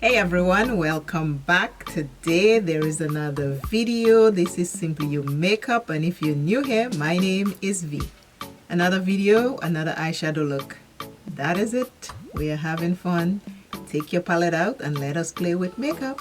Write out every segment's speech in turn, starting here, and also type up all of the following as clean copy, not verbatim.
Hey everyone, welcome back. Today there is another video. This is Simply Your Makeup, and if you're new here, my name is V. Another video, another eyeshadow look. That is it. We are having fun. Take your palette out and let us play with makeup.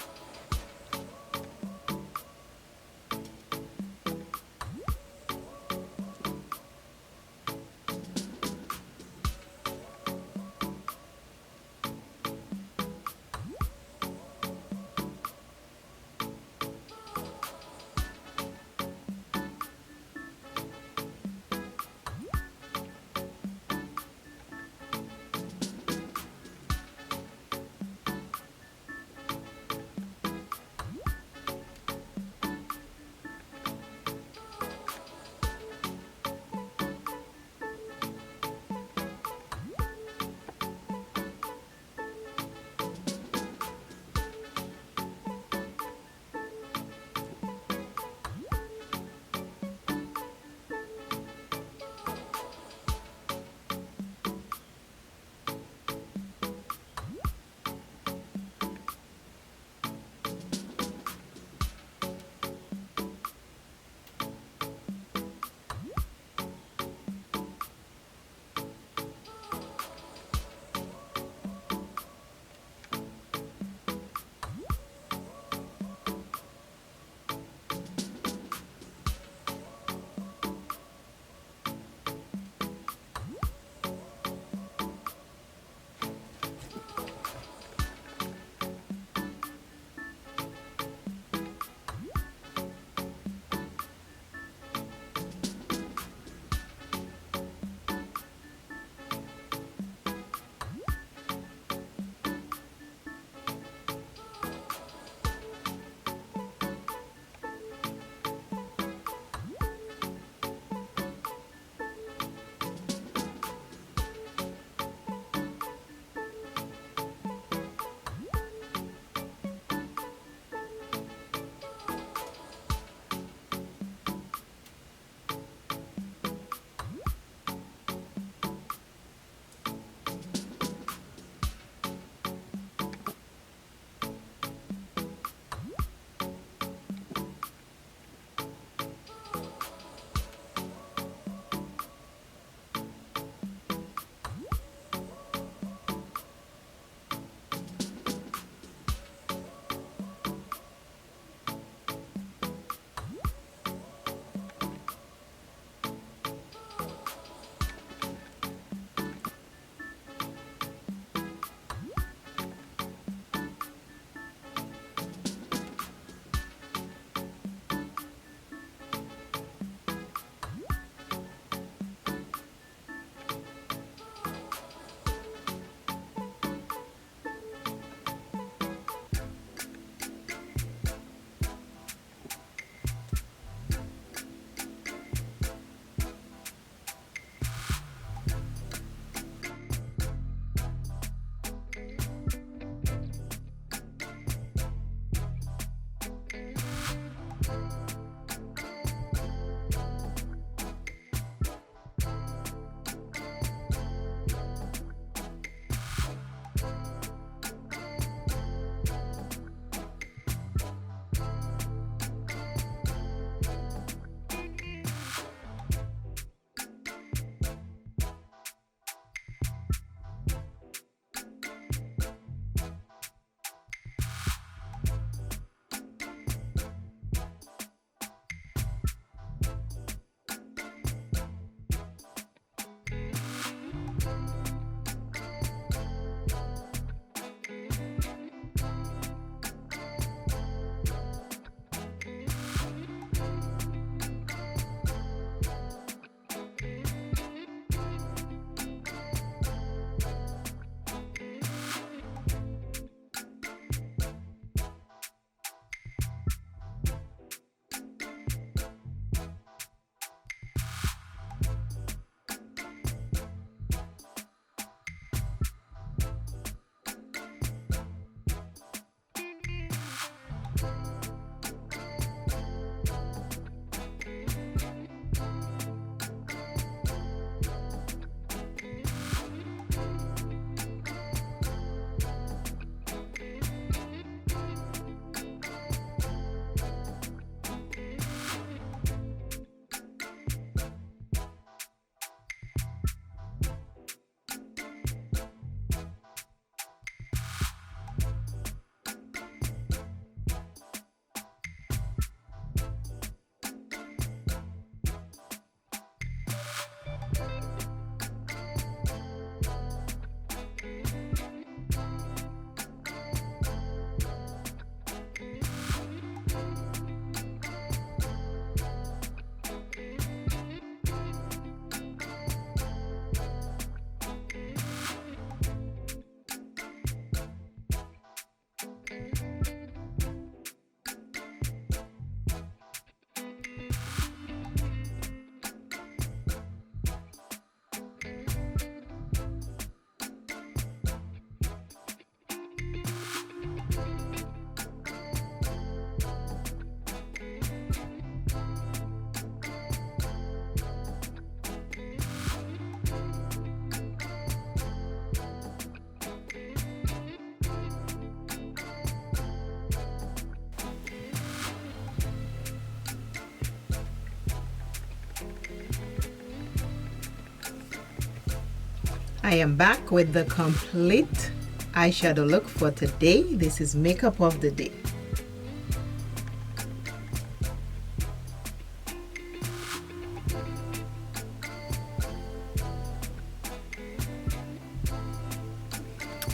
I am back with the complete eyeshadow look for today. This is makeup of the day.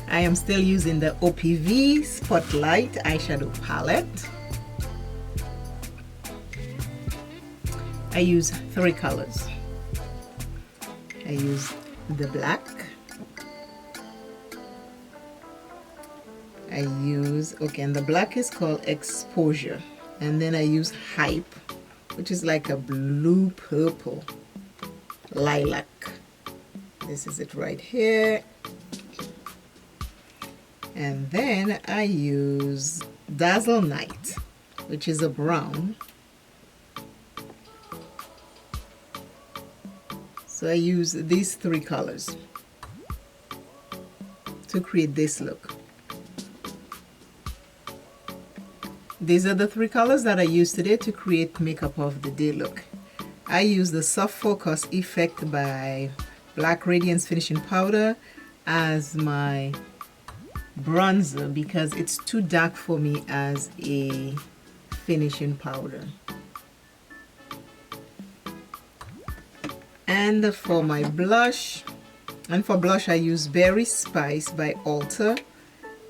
I am still using the OPV Spotlight eyeshadow palette. I use 3 colors. I use the black, and the black is called Exposure, and then I use Hype, which is like a blue purple lilac. This is it right here. And then I use Dazzle Night, which is a brown. So I use these 3 colors to create this look. These are the 3 colors that I use today to create makeup of the day look. I use the Soft Focus Effect by Black Radiance Finishing Powder as my bronzer because it's too dark for me as a finishing powder. And for my blush, I use Berry Spice by ULTA.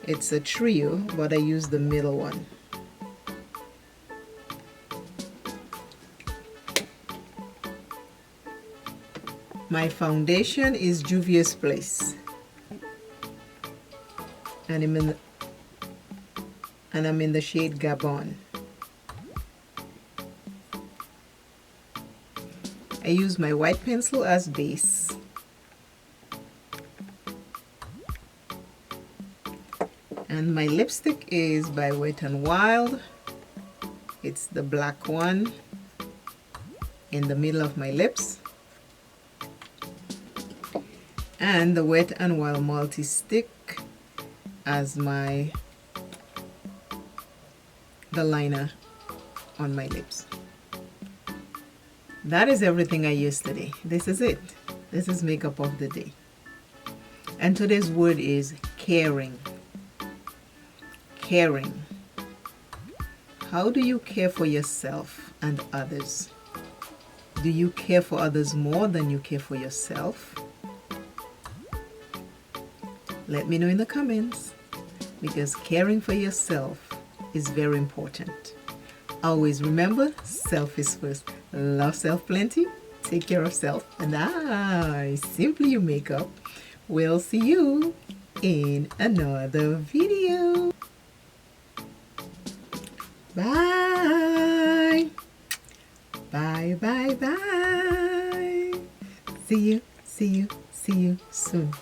It's a trio, but I use the middle one. My foundation is JUVIA'S Place, and I'm in the shade Gabon. I use my white pencil as base. And my lipstick is by Wet n Wild. It's the black one in the middle of my lips. And the Wet n Wild multi-stick as the liner on my lips. That is everything I used today. This is it. This is makeup of the day. And today's word is caring. Caring. How do you care for yourself and others? Do you care for others more than you care for yourself? Let me know in the comments, because caring for yourself is very important. Always remember, self is first. Love self plenty, take care of self, and I, Simply You Makeup, will see you in another video. Bye. Bye, bye, bye. See you soon.